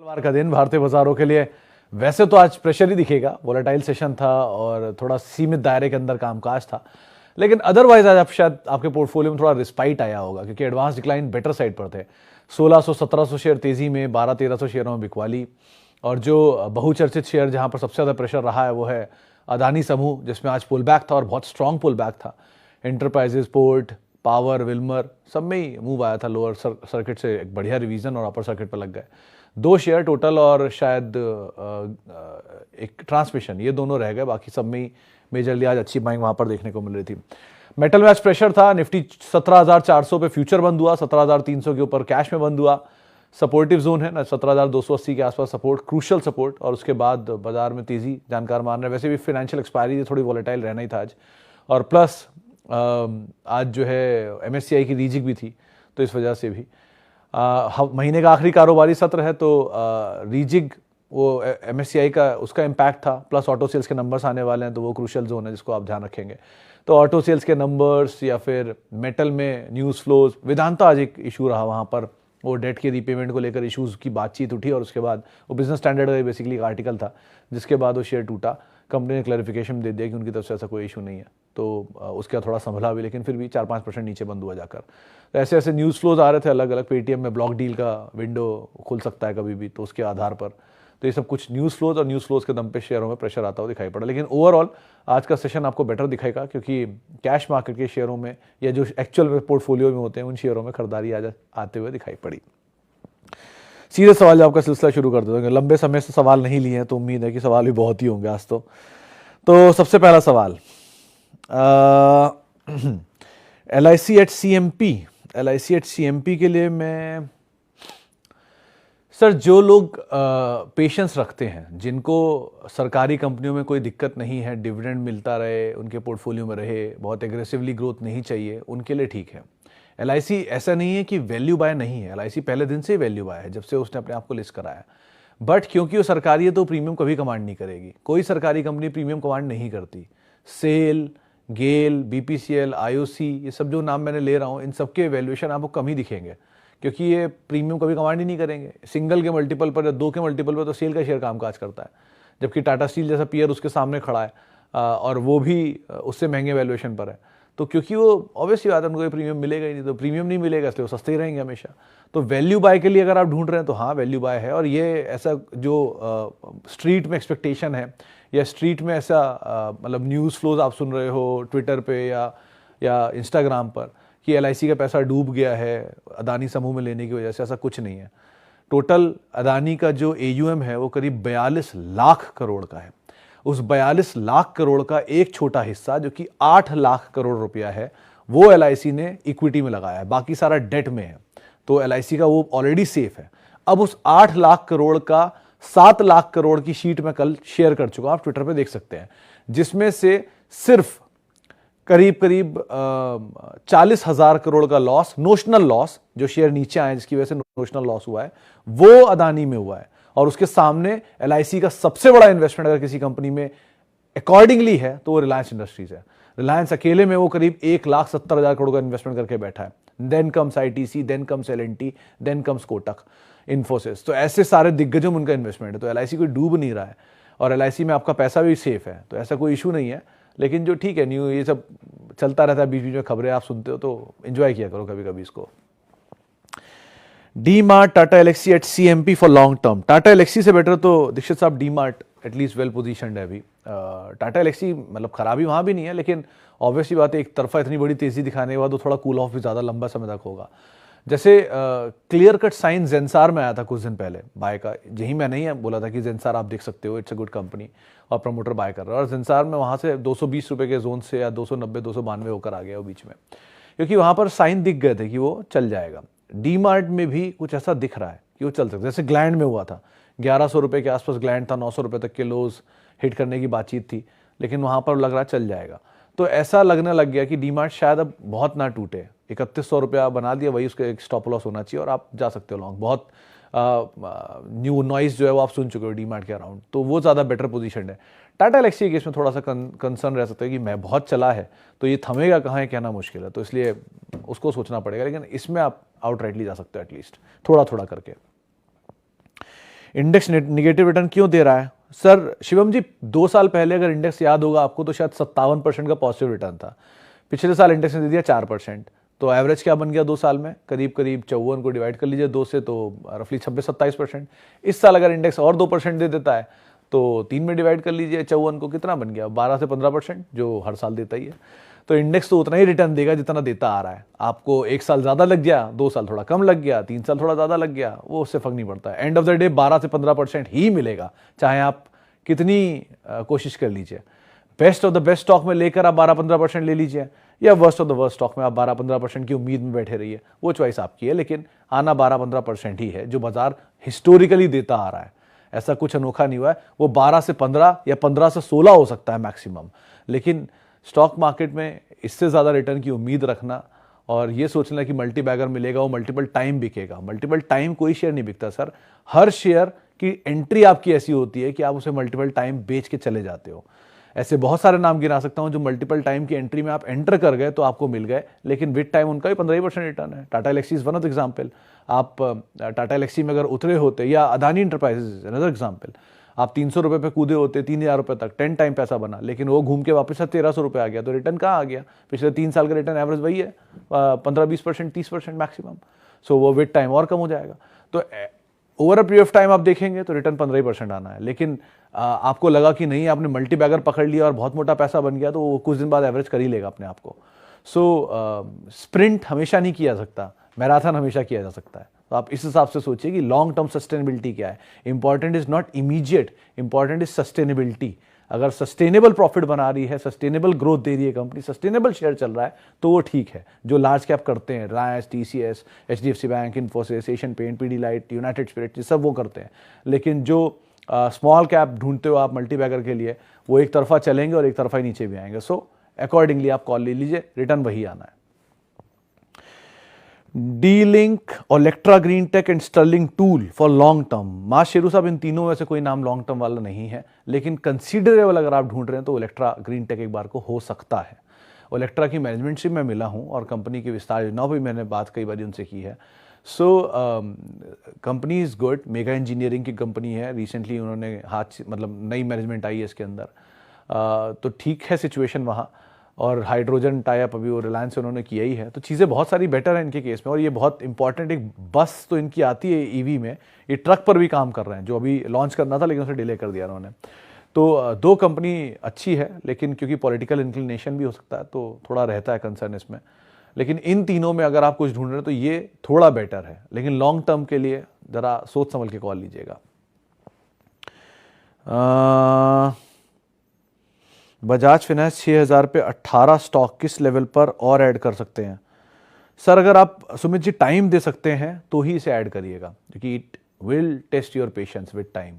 शुक्रवार का दिन भारतीय बाजारों के लिए वैसे तो आज प्रेशर ही दिखेगा, वोलेटाइल सेशन था और थोड़ा सीमित दायरे के अंदर कामकाज था, लेकिन अदरवाइज आज आप शायद आपके पोर्टफोलियो में थोड़ा रिस्पाइट आया होगा क्योंकि एडवांस डिक्लाइन बेटर साइड पर थे। 1600-1700 शेयर तेजी में, 1200-1300 शेयरों में बिकवाली, और जो बहुचर्चित शेयर जहां पर सबसे ज़्यादा प्रेशर रहा है वो है अदानी समूह, जिसमें आज पुल बैक था और बहुत स्ट्रॉन्ग पुल बैक था। एंटरप्राइजेज, पोर्ट, पावर, विल्मर सब में ही मूव आया था। लोअर सर्किट से एक बढ़िया रिवीजन और अपर सर्किट पर लग गए। 2 शेयर टोटल और शायद एक ट्रांसमिशन, ये दोनों रह गए, बाकी सब में ही मेजरली आज अच्छी बाइंग वहां पर देखने को मिल रही थी। मेटल में आज प्रेशर था। निफ्टी 17,400 पे फ्यूचर बंद हुआ, 17,300 के ऊपर कैश में बंद हुआ। सपोर्टिव जोन है ना 17,280 के आसपास सपोर्ट, क्रूशल सपोर्ट, और उसके बाद बाजार में तेजी जानकार मान रहे। वैसे भी फाइनेंशियल एक्सपायरी थोड़ी वॉलेटाइल रहना ही था आज, और प्लस आज जो है MSCI की रीजिक भी थी, तो इस वजह से भी महीने का आखिरी कारोबारी सत्र है, तो रीजिग वो MSCI का उसका इम्पैक्ट था, प्लस ऑटो सेल्स के नंबर्स आने वाले हैं, तो वो क्रूशल जोन है जिसको आप ध्यान रखेंगे। तो ऑटो सेल्स के नंबर्स या फिर मेटल में न्यूज़ फ्लोज, वेदांता आज एक इशू रहा, वहाँ पर वो डेट के रीपेमेंट को लेकर इश्यूज की बातचीत उठी, और उसके बाद वो बिजनेस स्टैंडर्ड का बेसिकली एक आर्टिकल था जिसके बाद वो शेयर टूटा। कंपनी ने क्लैरिफिकेशन दे दिया कि उनकी तरफ से ऐसा कोई इशू नहीं है, तो उसका थोड़ा संभला भी, लेकिन फिर भी 4-5% नीचे बंद हुआ जाकर। तो ऐसे ऐसे न्यूज़ फ्लोज आ रहे थे अलग अलग। पेटीएम में ब्लॉक डील का विंडो खुल सकता है कभी भी, तो उसके आधार पर तो ये सब कुछ न्यूज़ फ्लोज और न्यूज़ फ्लोज के दम पे शेयरों में प्रेशर आता हुआ दिखाई पड़ा। लेकिन ओवरऑल आज का सेशन आपको बेटर दिखाएगा क्योंकि कैश मार्केट के शेयरों में या जो एक्चुअल पोर्टफोलियो में होते हैं उन शेयरों में खरीदारी आज आते हुए दिखाई पड़ी। सीधे सवाल जवाब का सिलसिला शुरू कर देते हैं। लंबे समय से सवाल नहीं लिए हैं तो उम्मीद है कि सवाल भी बहुत ही होंगे आज। तो सबसे पहला सवाल, LIC एट CMP के लिए मैं सर, जो लोग पेशेंस रखते हैं, जिनको सरकारी कंपनियों में कोई दिक्कत नहीं है, डिविडेंड मिलता रहे, उनके पोर्टफोलियो में रहे, बहुत एग्रेसिवली ग्रोथ नहीं चाहिए, उनके लिए ठीक है। LIC ऐसा नहीं है कि वैल्यू बाय नहीं है, LIC पहले दिन से ही वैल्यू बाय है, जब से उसने अपने आप को लिस्ट कराया। बट क्योंकि वो सरकारी है तो प्रीमियम कभी कमांड नहीं करेगी। कोई सरकारी कंपनी प्रीमियम कमांड नहीं करती। सेल, गेल, BPCL, IOC, ये सब जो नाम मैंने ले रहा हूँ, इन सब के वैल्यूएशन आपको कम ही दिखेंगे क्योंकि ये प्रीमियम कभी कमांड ही नहीं करेंगे। सिंगल के मल्टीपल पर या 2 के मल्टीपल पर तो सेल का शेयर कामकाज करता है, जबकि टाटा स्टील जैसा पीयर उसके सामने खड़ा है और वो भी उससे महंगे वैल्यूएशन पर है। तो क्योंकि वो ऑब्वियसली बात है, उनको प्रीमियम मिलेगा ही नहीं, तो प्रीमियम नहीं मिलेगा इसलिए वो सस्ते ही रहेंगे हमेशा। तो वैल्यू बाय के लिए अगर आप ढूंढ रहे हैं तो हाँ, वैल्यू बाय है। और ये ऐसा जो स्ट्रीट में एक्सपेक्टेशन है या स्ट्रीट में ऐसा मतलब न्यूज़ फ्लोज आप सुन रहे हो ट्विटर पे या इंस्टाग्राम पर कि LIC का पैसा डूब गया है अदानी समूह में लेने की वजह से, ऐसा कुछ नहीं है। टोटल अदानी का जो AUM है वो करीब 42 लाख करोड़ का है। उस 42 लाख करोड़ का एक छोटा हिस्सा जो कि 8 लाख करोड़ रुपया है, वो LIC ने इक्विटी में लगाया है, बाकी सारा डेट में है। तो LIC का वो ऑलरेडी सेफ है। अब उस 8 लाख करोड़ का 7 लाख करोड़ की शीट में कल शेयर कर चुका, आप ट्विटर पे देख सकते हैं, जिसमें से सिर्फ करीब 40,000 करोड़ का लॉस, नोशनल लॉस, जो शेयर नीचे आए जिसकी वजह से नोशनल लॉस हुआ है, वो अदानी में हुआ है। और उसके सामने LIC का सबसे बड़ा इन्वेस्टमेंट अगर किसी कंपनी में अकॉर्डिंगली है तो वो रिलायंस इंडस्ट्रीज है। रिलायंस अकेले में वो करीब 1,70,000 करोड़ का इन्वेस्टमेंट करके बैठा है। Then comes ITC, then comes L&T, then comes Kotak, Infosys. तो ऐसे सारे दिग्गजों में उनका इन्वेस्टमेंट है। तो LIC कोई डूब नहीं रहा है और LIC में आपका पैसा भी सेफ है, तो ऐसा कोई इशू नहीं है। लेकिन जो ठीक है, न्यू ये सब चलता रहता है, बीच बीच में खबरें आप सुनते हो, तो एंजॉय किया करो कभी कभी इसको। DMart, Tata Elxsi at CMP for long term. Tata Elxsi से बेटर तो दीक्षित साहब डीमार्ट एटलीस्ट वेल पोजीशनड है अभी। टाटा एलेक्सी मतलब खराबी वहाँ भी नहीं है, लेकिन ऑब्वियसली बात है, एक तरफा इतनी बड़ी तेजी दिखाने के बाद वो थोड़ा कूल ऑफ भी ज़्यादा लंबा समय तक होगा। जैसे क्लियर कट साइन जेंसार में आया था कुछ दिन पहले बाय का, यही मैं नहीं बोला था कि जेंसार आप देख सकते हो, इट्स अ गुड कंपनी और प्रमोटर बाय कर रहा है। और जेंसार में वहाँ से 220 रुपये के जोन से या 290-292 होकर आ गया वो बीच में, क्योंकि वहाँ पर साइन दिख गए थे कि वो चल जाएगा। डीमार्ट में भी कुछ ऐसा दिख रहा है कि वो चल सकता है, जैसे ग्लैंड में हुआ था, 1100 रुपये के आसपास ग्लैंड था, 900 रुपये तक के लोज हिट करने की बातचीत थी, लेकिन वहाँ पर लग रहा चल जाएगा। तो ऐसा लगने लग गया कि डीमार्ट शायद अब बहुत ना टूटे। 3100 रुपया बना दिया, वही उसका एक स्टॉप लॉस होना चाहिए और आप जा सकते हो लॉन्ग। बहुत न्यू नॉइस जो है वो आप सुन चुके हो डीमार्ट के अराउंड, तो वो ज़्यादा बेटर पोजीशन है। टाटा एलेक्सी के केस में थोड़ा सा कंसर्न रह सकता है कि मैं बहुत चला है तो ये थमेगा कहाँ है कहना मुश्किल है, तो इसलिए उसको सोचना पड़ेगा। लेकिन इसमें आप आउटराइटली जा सकते हो एटलीस्ट थोड़ा थोड़ा करके। इंडेक्स निगेटिव रिटर्न क्यों दे रहा है? सर शिवम जी, 2 साल पहले अगर इंडेक्स याद होगा आपको तो शायद 57% का पॉजिटिव रिटर्न था। पिछले साल इंडेक्स ने दे दिया 4%। तो एवरेज क्या बन गया 2 साल में? करीब करीब 54 को डिवाइड कर लीजिए 2 से, तो रफली 26-27%। इस साल अगर इंडेक्स और 2% दे देता है तो 3 में डिवाइड कर लीजिए 54 को, कितना बन गया? 12 से 15%, जो हर साल देता ही है। तो इंडेक्स तो उतना ही रिटर्न देगा जितना देता आ रहा है। आपको 1 साल ज़्यादा लग गया, 2 साल थोड़ा कम लग गया, 3 साल थोड़ा ज़्यादा लग गया, वो उससे फर्क नहीं पड़ता है। एंड ऑफ द डे 12 से 15% ही मिलेगा, चाहे आप कितनी कोशिश कर लीजिए। Best of the best stock में लेकर आप 12-15% ले लीजिए, या worst of the worst stock में आप 12-15% की उम्मीद में बैठे रहिए, वो चॉइस आपकी है। लेकिन आना 12-15% ही है जो बाजार हिस्टोरिकली देता आ रहा है। ऐसा कुछ अनोखा नहीं हुआ है। वो 12 से 15 या 15 से 16 हो सकता है मैक्सिमम, लेकिन स्टॉक मार्केट में इससे ज़्यादा रिटर्न की उम्मीद रखना और ये सोचना कि मल्टी बैगर मिलेगा, वो मल्टीपल टाइम बिकेगा। मल्टीपल टाइम कोई शेयर नहीं बिकता सर। हर शेयर की एंट्री आपकी ऐसी होती है कि आप उसे मल्टीपल टाइम बेच के चले जाते हो। ऐसे बहुत सारे नाम गिना सकता हूं जो मल्टीपल टाइम की एंट्री में आप एंटर कर गए तो आपको मिल गए, लेकिन विद टाइम उनका भी 15% रिटर्न है। Tata Elxsi is one of the example. आप टाटा एलेक्सी में अगर उतरे होते, या अदानी इंटरप्राइजेज अनदर एग्जाम्पल, आप 300 रुपये पे कूदे होते 3000 रुपये तक, 10 टाइम पैसा बना, लेकिन वो घूम के वापस 1300 रुपये आ गया, तो रिटर्न कहाँ आ गया? पिछले 3 साल का रिटर्न एवरेज वही है, 15-20%, 30% मैक्सिमम। सो वो विद टाइम और कम हो जाएगा। तो over a period of time आप देखेंगे तो रिटर्न 15% आना है। लेकिन आपको लगा कि नहीं, आपने मल्टी बैगर पकड़ लिया और बहुत मोटा पैसा बन गया, तो वो कुछ दिन बाद एवरेज कर ही लेगा अपने आप को। सो स्प्रिंट हमेशा नहीं किया सकता, मैराथन हमेशा किया जा सकता है। तो आप इस हिसाब से सोचिए कि लॉन्ग टर्म सस्टेनेबिलिटी क्या है। Important is not immediate, important is sustainability. अगर सस्टेनेबल प्रॉफिट बना रही है, सस्टेनेबल ग्रोथ दे रही है कंपनी, सस्टेनेबल शेयर चल रहा है, तो वो ठीक है। जो लार्ज कैप करते हैं, Reliance, TCS, HDFC bank, Infosys, Asian Paint, Pidilite, United Spirit, ये सब वो करते हैं। लेकिन जो स्मॉल कैप ढूंढते हो आप मल्टी बैगर के लिए, वो एक तरफा चलेंगे और एक तरफा ही नीचे भी आएंगे। सो अकॉर्डिंगली आप कॉल ले लीजिए, रिटर्न वही आना है। D Link, Electra green tech and Sterling Tool for long term. माँ शेरू साहब, इन तीनों में से कोई नाम लॉन्ग टर्म वाला नहीं है, लेकिन कंसीडरेबल अगर आप ढूंढ रहे हैं तो इलेक्ट्रा ग्रीन टेक एक बार को हो सकता है। इलेक्ट्रा की मैनेजमेंट से मैं मिला हूं और कंपनी की विस्तार योजनाओं पर मैंने बात कई बार उनसे की है। So company is good, mega engineering की कंपनी है, रिसेंटली उन्होंने मतलब नई मैनेजमेंट आई है इसके अंदर, तो ठीक है सिचुएशन वहाँ। और हाइड्रोजन टाइप अभी वो रिलायंस से उन्होंने किया ही है, तो चीज़ें बहुत सारी बेटर हैं इनके केस में। और ये बहुत इंपॉर्टेंट, एक बस तो इनकी आती है ईवी में, ये ट्रक पर भी काम कर रहे हैं, जो अभी लॉन्च करना था लेकिन उसे डिले कर दिया उन्होंने। तो दो कंपनी अच्छी है, लेकिन क्योंकि पॉलिटिकल इंक्लिनेशन भी हो सकता है तो थोड़ा रहता है कंसर्न इसमें। लेकिन इन तीनों में अगर आप कुछ ढूंढ रहे हैं तो ये थोड़ा बेटर है, लेकिन लॉन्ग टर्म के लिए ज़रा सोच समझ के कॉल लीजिएगा। बजाज फाइनेंस 6000 पे 18 स्टॉक किस लेवल पर और ऐड कर सकते हैं? सर अगर आप सुमित जी टाइम दे सकते हैं तो ही इसे ऐड करिएगा, क्योंकि it will test your patience with time.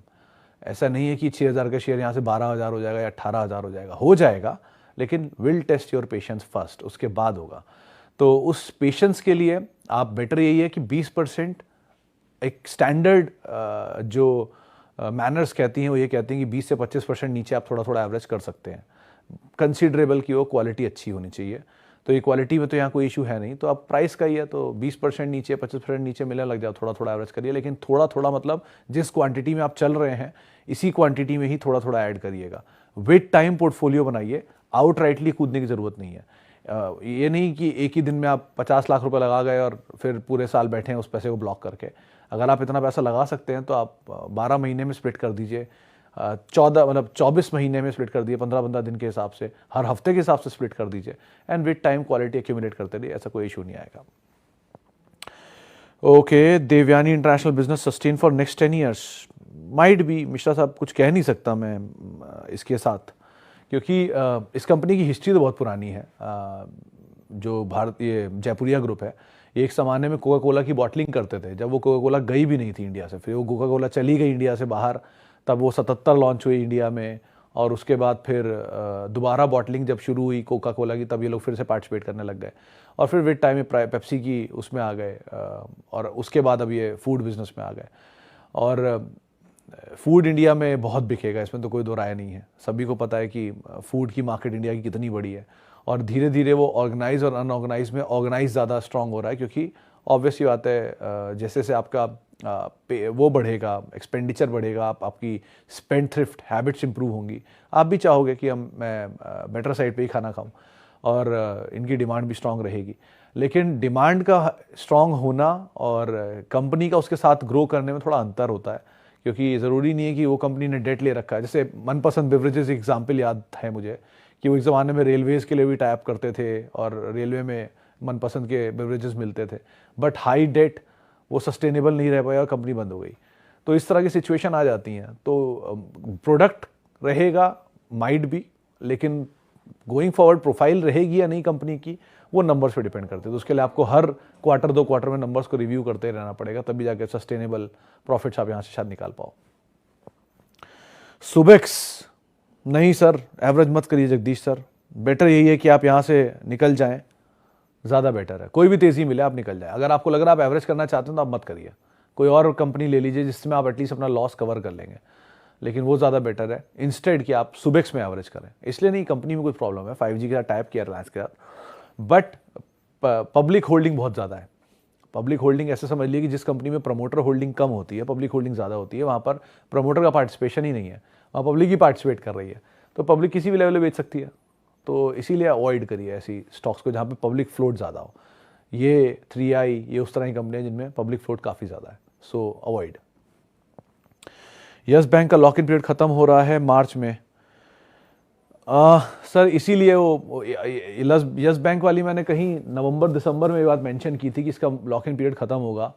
ऐसा नहीं है कि 6000 का शेयर यहाँ से 12000 हो जाएगा या 18000 हो जाएगा, लेकिन will test your patience first, उसके बाद होगा। तो उस पेशेंस के लिए आप बेटर यही है कि 20% एक स्टैंडर्ड जो मैनर्स कहती हैं वो ये कहती हैं कि 20 से 25% नीचे आप थोड़ा थोड़ा एवरेज कर सकते हैं, कंसीडरेबल की वो क्वालिटी अच्छी होनी चाहिए। तो ये क्वालिटी में तो यहाँ कोई इशू है नहीं, तो आप प्राइस का ही है तो 20% नीचे 25% नीचे मिलने लग जाओ, थोड़ा थोड़ा एवरेज करिए। लेकिन थोड़ा थोड़ा मतलब जिस क्वांटिटी में आप चल रहे हैं इसी क्वांटिटी में ही थोड़ा थोड़ा ऐड करिएगा। विद टाइम पोर्टफोलियो बनाइए, आउटराइटली कूदने की ज़रूरत नहीं है। ये नहीं कि एक ही दिन में आप 50 लाख रुपए लगा गए और फिर पूरे साल बैठे हैं उस पैसे को ब्लॉक करके। अगर आप इतना पैसा लगा सकते हैं तो आप 12 महीने में स्प्लिट कर दीजिए, 24 महीने में स्प्लिट कर दिए, 15-15 दिन के हिसाब से, हर हफ्ते के हिसाब से स्प्लिट कर दीजिए, and with time quality accumulate करते रहिए, ऐसा कोई इशू नहीं आएगा। Okay, Devyani international business sustain for next 10 years, might be. Mishra साहब कुछ कह नहीं सकता मैं इसके साथ, क्योंकि इस कंपनी की हिस्ट्री तो बहुत पुरानी है। जो भारतीय जयपुरिया ग्रुप है, एक ज़माने में कोका कोला की बॉटलिंग करते थे, जब वो कोका कोला गई भी नहीं थी इंडिया से, फिर वो कोका कोला चली गई इंडिया से बाहर, तब वो 77 लॉन्च हुई इंडिया में, और उसके बाद फिर दोबारा बॉटलिंग जब शुरू हुई कोका कोला की, तब ये लोग फिर से पार्टिसिपेट करने लग गए, और फिर विद टाइम में पेप्सी की उसमें आ गए, और उसके बाद अब ये फूड बिजनेस में आ गए। और फूड इंडिया में बहुत बिकेगा, इसमें तो कोई दो राय नहीं है। सभी को पता है कि फूड की मार्केट इंडिया की कितनी बड़ी है, और धीरे धीरे वो ऑर्गेनाइज और अनऑर्गेनाइज में ऑर्गेनाइज ज़्यादा स्ट्रांग हो रहा है, क्योंकि ऑब्वियसली बात है जैसे से आपका वो बढ़ेगा, एक्सपेंडिचर बढ़ेगा, आपकी स्पेंड थ्रिफ्ट हैबिट्स इंप्रूव होंगी, आप भी चाहोगे कि मैं बेटर साइड पे ही खाना खाऊं, और इनकी डिमांड भी स्ट्रांग रहेगी। लेकिन डिमांड का स्ट्रांग होना और कंपनी का उसके साथ ग्रो करने में थोड़ा अंतर होता है, क्योंकि ज़रूरी नहीं है कि वो कंपनी ने डेट ले रखा है। जैसे मनपसंद बेवरेजेस एग्जाम्पल याद है मुझे कि वो एक ज़माने में रेलवेज़ के लिए भी टाइप करते थे और रेलवे में मनपसंद के बेवरेजेस मिलते थे, बट हाई डेट वो सस्टेनेबल नहीं रह पाया और कंपनी बंद हो गई। तो इस तरह की सिचुएशन आ जाती हैं। तो प्रोडक्ट रहेगा माइट भी, लेकिन गोइंग फॉरवर्ड प्रोफाइल रहेगी या नहीं कंपनी की, वो नंबर्स पे डिपेंड करते हैं। तो उसके लिए आपको हर क्वार्टर 2 क्वार्टर में नंबर्स को रिव्यू करते रहना पड़ेगा, तभी जाके सस्टेनेबल प्रॉफिट्स आप यहाँ से शायद निकाल पाओ। सुबेक्स नहीं सर, एवरेज मत करिए जगदीश सर, बेटर यही है कि आप यहाँ से निकल जाएं, ज़्यादा बेटर है। कोई भी तेज़ी मिले आप निकल जाए। अगर आपको लग रहा है आप एवरेज करना चाहते हैं तो आप मत करिए, कोई और कंपनी ले लीजिए जिसमें आप एटलीस्ट अपना लॉस कवर कर लेंगे, लेकिन वो ज़्यादा बेटर है इंस्टेड कि आप सुबेक्स में एवरेज करें। इसलिए नहीं कंपनी में कोई प्रॉब्लम है, 5G के साथ टाइप किया रिलायंस के साथ, बट पब्लिक होल्डिंग बहुत ज़्यादा है। पब्लिक होल्डिंग ऐसे समझ लीजिए कि जिस कंपनी में प्रमोटर होल्डिंग कम होती है, पब्लिक होल्डिंग ज़्यादा होती है, वहाँ पर प्रमोटर का पार्टिसिपेशन ही नहीं है, वहाँ पब्लिक ही पार्टिसिपेट कर रही है, तो पब्लिक किसी भी लेवल पे बेच सकती है। तो इसीलिए अवॉइड करिए ऐसी स्टॉक्स को जहाँ पे पब्लिक फ्लोट ज़्यादा हो। ये 3i ये उस तरह की कंपनियाँ जिनमें पब्लिक फ्लोट काफ़ी ज़्यादा है, सो अवॉइड। यस बैंक का लॉक इन पीरियड ख़त्म हो रहा है मार्च में। सर इसीलिए वो यस बैंक वाली मैंने कहीं नवंबर दिसंबर में ये बात मेंशन की थी कि इसका लॉक इन पीरियड ख़त्म होगा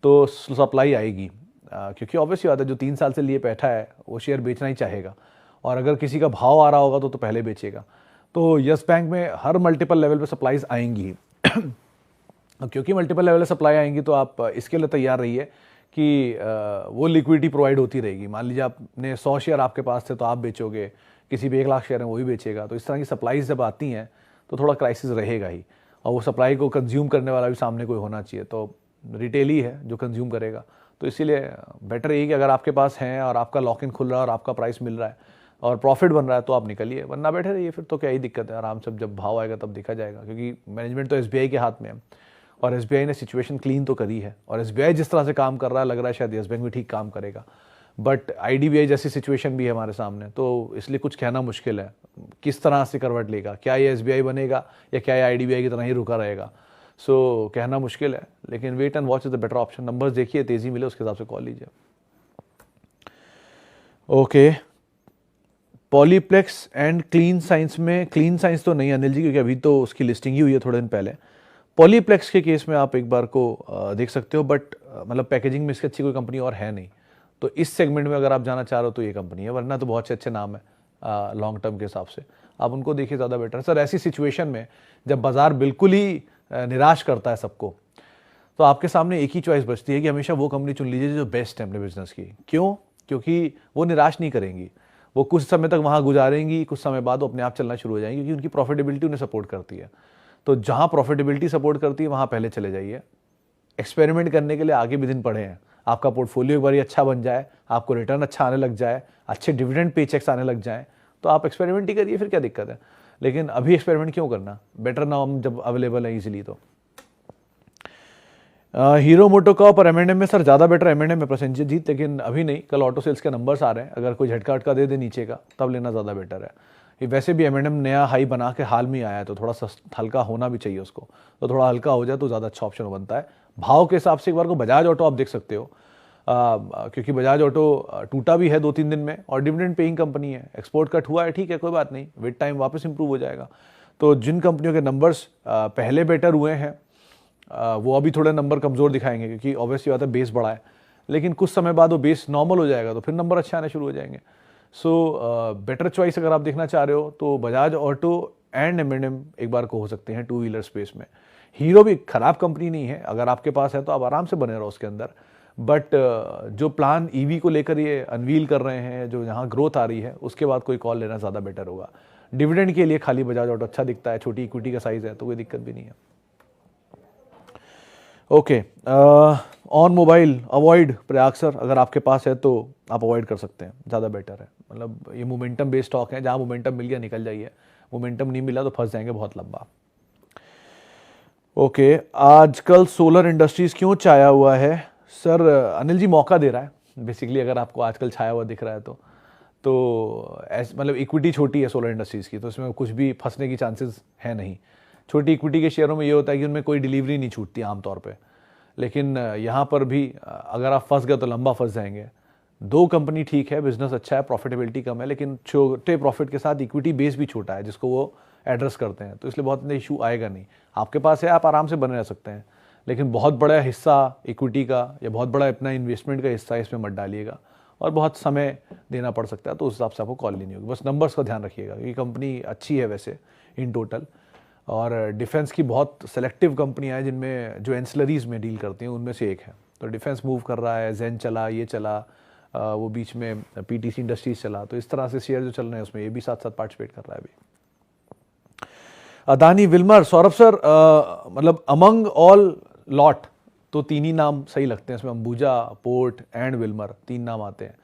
तो सप्लाई आएगी, क्योंकि ऑब्वियसली बात है जो 3 साल से लिए बैठा है वो शेयर बेचना ही चाहेगा, और अगर किसी का भाव आ रहा होगा तो पहले बेचेगा। तो यस बैंक में हर मल्टीपल लेवल पे सप्लाईज आएंगी क्योंकि मल्टीपल लेवल पे सप्लाई आएंगी तो आप इसके लिए तैयार रहिए कि वो लिक्विडिटी प्रोवाइड होती रहेगी। मान लीजिए आपने 100 शेयर आपके पास थे तो आप बेचोगे, किसी भी 1 लाख शेयर है वो भी बेचेगा, तो इस तरह की सप्लाईज जब आती हैं तो थोड़ा क्राइसिस रहेगा ही, और वो सप्लाई को कंज्यूम करने वाला भी सामने कोई होना चाहिए, तो रिटेल ही है जो कंज्यूम करेगा। तो इसीलिए बेटर यही कि अगर आपके पास हैं और आपका लॉक इन खुल रहा है और आपका प्राइस मिल रहा है और प्रॉफिट बन रहा है तो आप निकलिए, वरना बैठे रहिए, फिर तो क्या ही दिक्कत है, आराम से जब भाव आएगा तब देखा जाएगा, क्योंकि मैनेजमेंट तो SBI के हाथ में है और SBI ने सिचुएशन क्लीन तो करी है, और SBI जिस तरह से काम कर रहा है लग रहा है शायद यस बैंक भी ठीक काम करेगा, बट IDBI जैसी सिचुएशन भी है हमारे सामने, तो इसलिए कुछ कहना मुश्किल है किस तरह से करवट लेगा, क्या ये SBI बनेगा या क्या ये IDBI की तरह ही रुका रहेगा। सो कहना मुश्किल है, लेकिन wait and watch is the better option. Numbers देखिए, तेजी मिले उसके हिसाब से कॉल लीजिए। ओके, पॉलीप्लेक्स एंड क्लीन साइंस में, क्लीन साइंस तो नहीं अनिल जी, क्योंकि अभी तो उसकी लिस्टिंग ही हुई है थोड़े दिन पहले। पॉलीप्लेक्स के केस में आप एक बार को देख सकते हो, बट मतलब पैकेजिंग में इसकी अच्छी कोई कंपनी और है नहीं, तो इस सेगमेंट में अगर आप जाना चाह रहे हो तो ये कंपनी है, वरना तो बहुत से अच्छे नाम है लॉन्ग टर्म के हिसाब से, आप उनको देखिए, ज़्यादा बेटर है। सर ऐसी सिचुएशन में जब बाजार बिल्कुल ही निराश करता है सबको, तो आपके सामने एक ही चॉइस बचती है कि हमेशा वो कंपनी चुन लीजिए जो बेस्ट है अपने बिजनेस की। क्यों? क्योंकि वो निराश नहीं करेंगी, वो कुछ समय तक वहाँ गुजारेंगी, कुछ समय बाद वो अपने आप चलना शुरू हो जाएंगी, क्योंकि उनकी प्रॉफिटेबिलिटी उन्हें सपोर्ट करती है। तो जहाँ प्रॉफिटेबिलिटी सपोर्ट करती है वहाँ पहले चले जाइए। एक्सपेरिमेंट करने के लिए आगे भी दिन पड़े हैं, आपका पोर्टफोलियो एक बार अच्छा बन जाए, आपको रिटर्न अच्छा आने लग जाए, अच्छे डिविडेंड पे चेक्स आने लग जाए, तो आप एक्सपेरिमेंट ही करिए, फिर क्या दिक्कत है। लेकिन अभी एक्सपेरिमेंट क्यों करना, बेटर ना हम जब अवेलेबल है इजीली। तो हीरो मोटोकॉर्प और M&M में सर ज़्यादा बेटर M&M में परसेंटेज जीत, लेकिन अभी नहीं, कल ऑटो सेल्स के नंबर्स आ रहे हैं, अगर कोई झटका वटका दे नीचे का तब लेना ज़्यादा बेटर है। वैसे भी M&M नया हाई बना के हाल में आया है, तो थोड़ा हल्का होना भी चाहिए उसको, तो थोड़ा हल्का हो जाए तो ज़्यादा अच्छा ऑप्शन बनता है। भाव के हिसाब से एक बार को बजाज ऑटो आप देख सकते हो, क्योंकि बजाज ऑटो टूटा भी है 2-3 दिन में और डिविडेंड पेइंग कंपनी है, एक्सपोर्ट कट हुआ है, ठीक है, कोई बात नहीं, विद टाइम वापस इंप्रूव हो जाएगा। तो जिन कंपनियों के नंबर्स पहले बेटर हुए हैं वो अभी थोड़े नंबर कमज़ोर दिखाएंगे, क्योंकि ऑब्वियसली बात है बेस बड़ा है, लेकिन कुछ समय बाद वो बेस नॉर्मल हो जाएगा तो फिर नंबर अच्छे आने शुरू हो जाएंगे। सो बेटर चॉइस अगर आप देखना चाह रहे हो तो बजाज ऑटो एंड M&M एक बार को हो सकते हैं 2 व्हीलर स्पेस में। हीरो भी खराब कंपनी नहीं है, अगर आपके पास है तो आप आराम से बने रहो उसके अंदर, बट जो प्लान EV को लेकर ये अनवील कर रहे हैं, जो यहाँ ग्रोथ आ रही है, उसके बाद कोई कॉल लेना ज़्यादा बेटर होगा। डिविडेंड के लिए खाली बजाज ऑटो अच्छा दिखता है, छोटी इक्विटी का साइज़ है तो कोई दिक्कत भी नहीं है। Okay, on mobile avoid Prayag sir, अगर आपके पास है तो आप अवॉइड कर सकते हैं, ज़्यादा बेटर है। मतलब ये मोमेंटम बेस्ड स्टॉक है, जहाँ मोमेंटम मिल गया निकल जाइए, मोमेंटम नहीं मिला तो फंस जाएंगे बहुत लंबा। ओके, आजकल सोलर इंडस्ट्रीज क्यों छाया हुआ है सर अनिल जी मौका दे रहा है बेसिकली, अगर आपको आजकल छाया हुआ दिख रहा है तो मतलब इक्विटी छोटी है सोलर इंडस्ट्रीज़ की, तो इसमें कुछ भी फंसने की चांसेस है नहीं। छोटी इक्विटी के शेयरों में ये होता है कि उनमें कोई डिलीवरी नहीं छूटती आमतौर पे, लेकिन यहाँ पर भी अगर आप फंस गए तो लंबा फंस जाएंगे। दो कंपनी ठीक है, बिजनेस अच्छा है, प्रॉफिटेबिलिटी कम है, लेकिन छोटे प्रॉफिट के साथ इक्विटी बेस भी छोटा है जिसको वो एड्रेस करते हैं, तो इसलिए बहुत इशू आएगा नहीं। आपके पास है, आप आराम से बने रह सकते हैं, लेकिन बहुत बड़ा हिस्सा इक्विटी का या बहुत बड़ा अपना इन्वेस्टमेंट का हिस्सा इसमें मत डालिएगा, और बहुत समय देना पड़ सकता है, तो उस हिसाब से आपको कॉल लेनी होगी। बस नंबर्स का ध्यान रखिएगा, ये कंपनी अच्छी है वैसे इन टोटल, और डिफेंस की बहुत सेलेक्टिव कंपनियां हैं जिनमें जो एंसिलरीज में डील करती हैं, उनमें से एक है। तो डिफेंस मूव कर रहा है, जेन चला, ये चला, वो बीच में पीटीसी इंडस्ट्रीज चला, तो इस तरह से शेयर जो चल रहे हैं उसमें ये भी साथ साथ पार्टिसिपेट कर रहा है अभी। अदानी विल्मर, सौरभ सर, मतलब अमंग ऑल लॉट तो तीन ही नाम सही लगते हैं इसमें, अंबुजा, पोर्ट एंड विल्मर, तीन नाम आते हैं।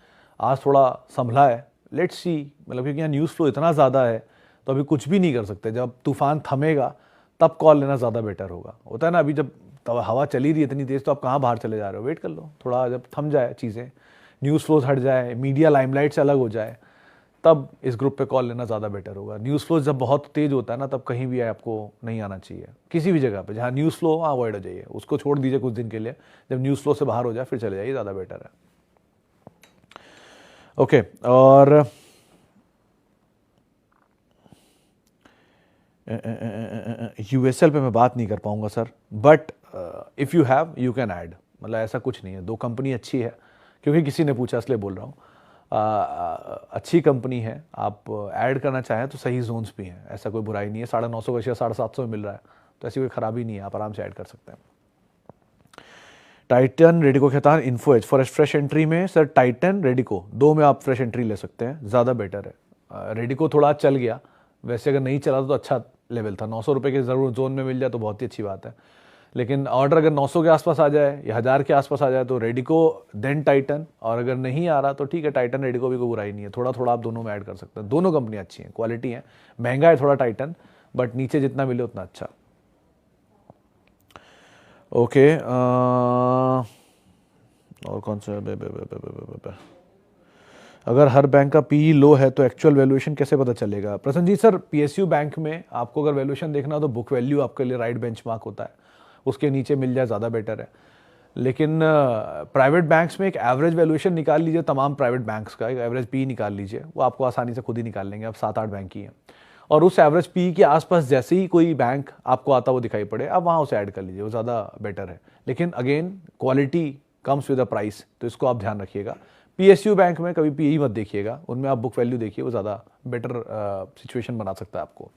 आज थोड़ा संभला है, लेट्स सी, मतलब क्योंकि यहाँ न्यूज़ फ्लो इतना ज़्यादा है तो अभी कुछ भी नहीं कर सकते। जब तूफान थमेगा तब कॉल लेना ज़्यादा बेटर होगा। होता है ना, अभी जब हवा चली रही है इतनी तेज़, तो आप कहाँ बाहर चले जा रहे हो, वेट कर लो थोड़ा, जब थम जाए चीज़ें, न्यूज़ फ्लोज हट जाए, मीडिया लाइमलाइट से अलग हो जाए, तब इस ग्रुप पे कॉल लेना ज़्यादा बेटर होगा। न्यूज़ फ्लो जब बहुत तेज़ होता है ना, तब कहीं भी आपको नहीं आना चाहिए, किसी भी जगह पे जहाँ न्यूज़ फ्लो हो अवॉइड हो जाइए, उसको छोड़ दीजिए कुछ दिन के लिए, जब न्यूज़ फ्लो से बाहर हो जाए फिर चले जाइए, ज़्यादा बेटर है। ओके, और यूएसएल पे मैं बात नहीं कर पाऊंगा sir, but if you have you can add, मतलब ऐसा कुछ नहीं है, दो कंपनी अच्छी है, क्योंकि किसी ने पूछा इसलिए बोल रहा हूँ। अच्छी कंपनी है, आप ऐड करना चाहें तो सही जोन्स भी हैं, ऐसा कोई बुराई नहीं है। 950 का शेयर 750 में मिल रहा है, तो ऐसी कोई खराबी नहीं है, आप आराम से ऐड कर सकते हैं। Titan, Radico, Khaitan, Info Edge for fresh entry में सर टाइटन, रेडिको दो में आप फ्रेश एंट्री ले सकते हैं, ज़्यादा बेटर है। रेडिको थोड़ा चल गया, वैसे अगर नहीं चला तो अच्छा लेवल था, 900 रुपये के ज़रूर जोन में मिल जाए तो बहुत ही अच्छी बात है, लेकिन ऑर्डर अगर 900 के आसपास आ जाए या 1000 के आसपास आ जाए तो रेडिको देन टाइटन, और अगर नहीं आ रहा तो ठीक है, टाइटन रेडिको भी कोई बुराई नहीं है, थोड़ा थोड़ा आप दोनों में ऐड कर सकते हैं। दोनों कंपनी अच्छी हैं, क्वालिटी है, महंगा है थोड़ा टाइटन, बट नीचे जितना मिले उतना अच्छा। ओके, और कौन सा, अगर हर बैंक का पीई लो है तो एक्चुअल वैल्यूएशन कैसे पता चलेगा? प्रसन्न जी, सर पीएसयू बैंक में आपको अगर वैल्यूएशन देखना हो तो बुक वैल्यू आपके लिए राइट बेंचमार्क होता है, उसके नीचे मिल जाए ज़्यादा बेटर है। लेकिन प्राइवेट बैंक्स में एक एवरेज वैल्यूएशन निकाल लीजिए, तमाम प्राइवेट बैंक्स का एक एवरेज पी निकाल लीजिए, वो आपको आसानी से खुद ही निकाल लेंगे, अब 7-8 बैंक ही हैं, और उस एवरेज पी के आसपास जैसे ही कोई बैंक आपको आता वो दिखाई पड़े, आप वहाँ उसे ऐड कर लीजिए, वो ज़्यादा बेटर है। लेकिन again quality comes with a price, तो इसको आप ध्यान रखिएगा। पीएसयू बैंक में कभी पीई मत देखिएगा, उनमें आप बुक वैल्यू देखिए, वो ज़्यादा बेटर सिचुएशन बना सकता है आपको।